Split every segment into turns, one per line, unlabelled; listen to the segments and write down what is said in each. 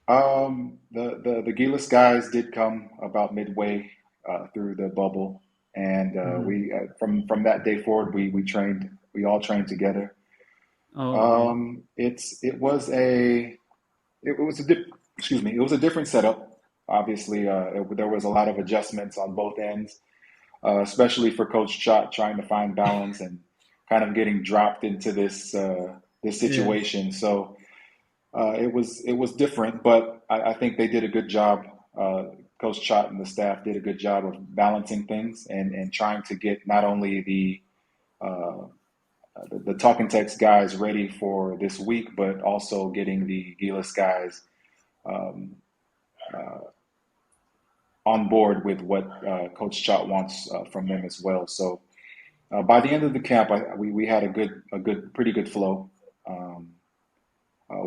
The Gilas guys did come about midway through the bubble, and
Mhm.
we from that day forward we all trained together.
Oh, okay.
It was a it was a dip, excuse me, it was a different setup. Obviously, there was a lot of adjustments on both ends, especially for Coach Chot trying to find balance and kind of getting dropped into this
Yeah.
situation. So it was different, but I think they did a good job. Coach Chot and the staff did a good job of balancing things and trying to get not only uh, the Talking Text guys ready for this week, but also getting the Gilas guys um, uh, on board with what Coach Chot wants from them as well. So by the end of the camp, we had pretty good flow. Um,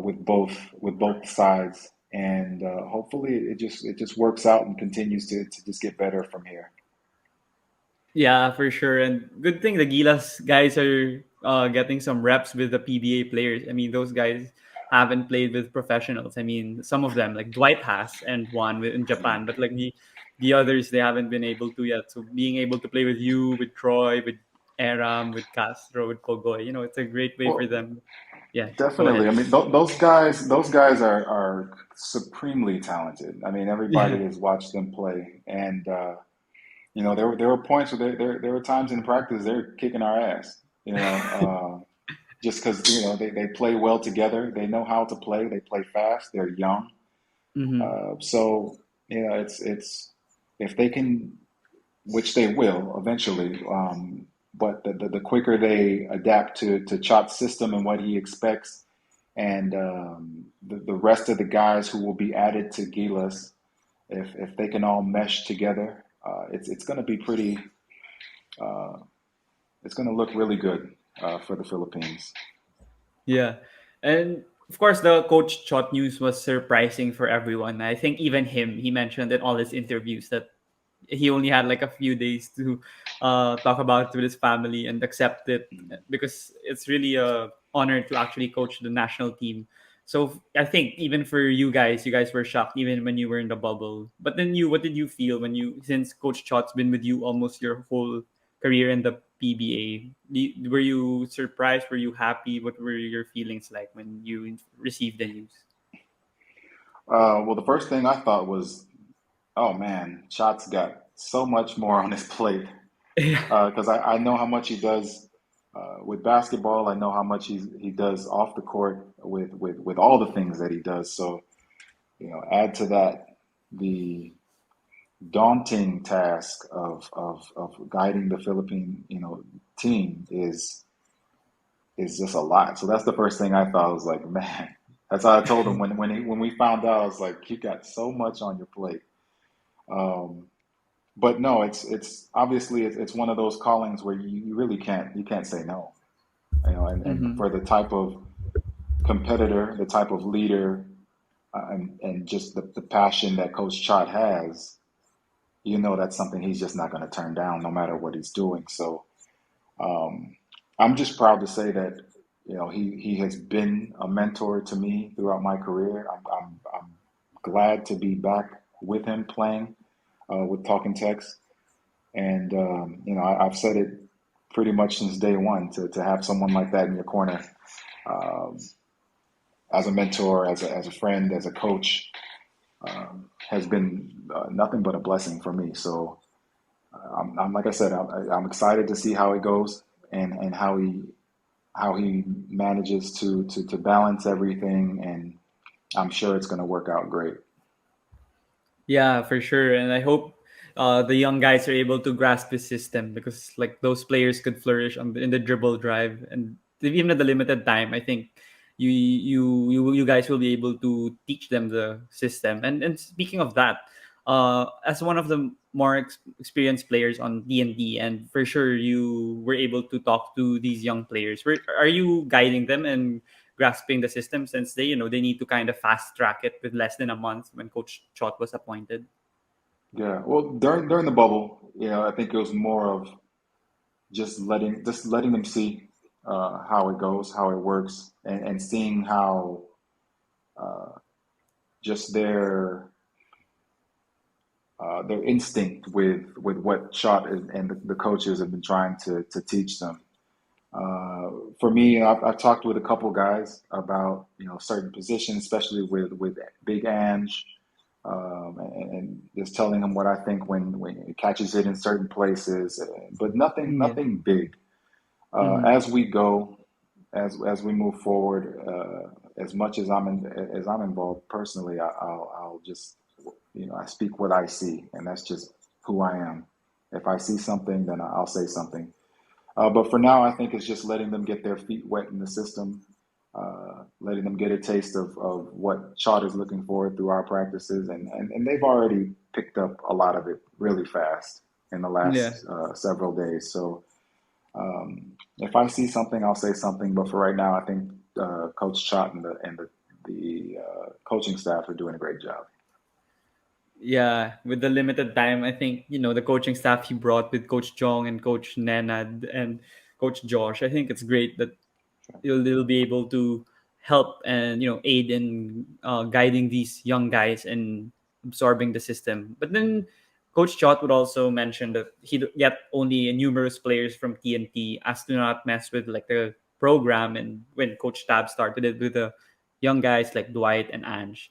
with both sides, and hopefully it just works out and continues to just get better from here.
Yeah, for sure. And good thing the Gilas guys are getting some reps with the PBA players. I mean, those guys haven't played with professionals. I mean, some of them, like Dwight has and one in Japan, but like the others, they haven't been able to yet. So being able to play with you, with Troy, with Aram, with Castro, with Pogoy, it's a great way for
Well,
them. Yeah, go
definitely.
ahead.
I mean, those guys are supremely talented. I mean,
Yeah.
everybody has watched them play, and there were points where there were times in practice they're kicking our ass. Just because they play well together, they know how to play. They play fast. They're young.
Hmm.
So it's if they can, which they will eventually. But the quicker they adapt to Chot's system and what he expects, and the rest of the guys who will be added to Gilas, if they can all mesh together, it's going to be pretty. Uh, it's going to look really good for the Philippines.
Yeah. And of course, the coach Chot news was surprising for everyone. I think even him, he mentioned in all his interviews that he only had like a few days to talk about it with his family and accept it because it's really a honor to actually coach the national team. So I think even for you guys were shocked even when you were in the bubble. But then what did you feel when since Coach Chot's been with you almost your whole career in the PBA? Were you surprised? Were you happy? What were your feelings like when you received the news?
Well, the first thing I thought was, oh man, Chot's got so much more on his plate
Yeah.
because I know how much he does with basketball. I know how much he does off the court with all the things that he does. So, add to that the daunting task of guiding the Philippine, team is just a lot. So that's the first thing I thought. I was like, man, that's how I told him when we found out. I was like, you got so much on your plate. Um, but no, it's obviously it's one of those callings where you really can't say no. And
Hmm.
for the type of competitor, the type of leader, and just the passion that Coach Chot has, that's something he's just not going to turn down no matter what he's doing. So um, I'm just proud to say that he has been a mentor to me throughout my career. I'm glad to be back with him playing with Talking Text. And I've said it pretty much since day one to have someone like that in your corner um, as a mentor, as a friend, as a coach has been nothing but a blessing for me. So I'm like I said, I'm excited to see how it goes and how he manages to balance everything. And I'm sure it's going to work out great.
Yeah, for sure. And I hope the young guys are able to grasp this system because like those players could flourish in the dribble drive and even at the limited time. I think you guys will be able to teach them the system. And speaking of that, as one of the more experienced players on D&D, and for sure you were able to talk to these young players. Are you guiding them and grasping the system since they need to kind of fast track it with less than a month when Coach Chot was appointed.
Yeah. Well, during the bubble, I think it was more of just letting them see how it goes, how it works, and seeing how just their instinct with what Shot and the coaches have been trying to teach them. For me, I've talked with a couple guys about certain positions, especially with Big Ange, and just telling him what I think when it catches it in certain places, but
Yeah.
nothing big.
Mm-hmm.
As we go, as we move forward, as much as as I'm involved personally, I'll just I speak what I see, and that's just who I am. If I see something, then I'll say something. But for now, I think it's just letting them get their feet wet in the system, letting them get a taste of what Chad is looking for through our practices, and they've already picked up a lot of it really fast in the
Yeah.
last several days. So if I see something, I'll say something. But for right now, I think Coach Chot and the coaching staff are doing a great job.
Yeah, with the limited time, I think the coaching staff he brought with Coach Jong and Coach Nenad and Coach Josh. I think it's great that they'll be able to help and aid in guiding these young guys and absorbing the system. But then Coach Chot would also mention that he get only numerous players from TNT as to not mess with like the program, and when Coach Tab started it with the young guys like Dwight and Ange.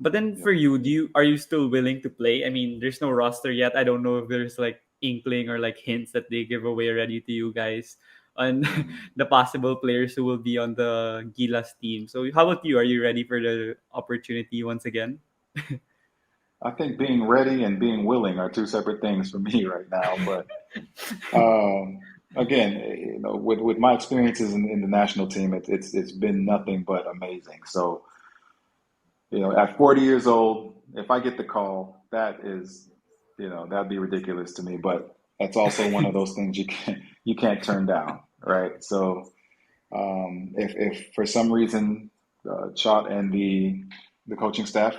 But then
Yep.
for you, are you still willing to play? I mean, there's no roster yet. I don't know if there's like inkling or like hints that they give away already to you guys on
Mm.
the possible players who will be on the Gilas team. So how about you? Are you ready for the opportunity once again?
I think being ready and being willing are two separate things for me right now. But um, again, with my experiences in the national team, it's been nothing but amazing. So at 40 years old, if I get the call, that'd be ridiculous to me. But that's also one of those things you can't turn down, right? So if for some reason Chot and the coaching staff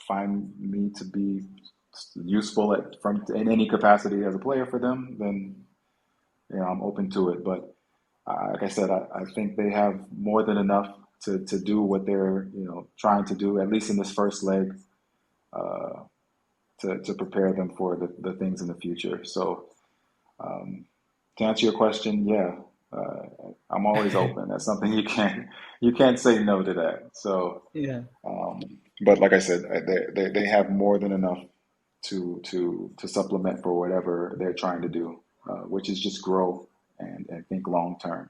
find me to be useful from in any capacity as a player for them, then I'm open to it. But like I said, I think they have more than enough to do what they're trying to do, at least in this first leg, uh, to prepare them for the things in the future. So to answer your question, yeah, I'm always open. That's something you can't say no to that. So,
Yeah.
but like I said, they have more than enough to supplement for whatever they're trying to do, which is just grow and think long term.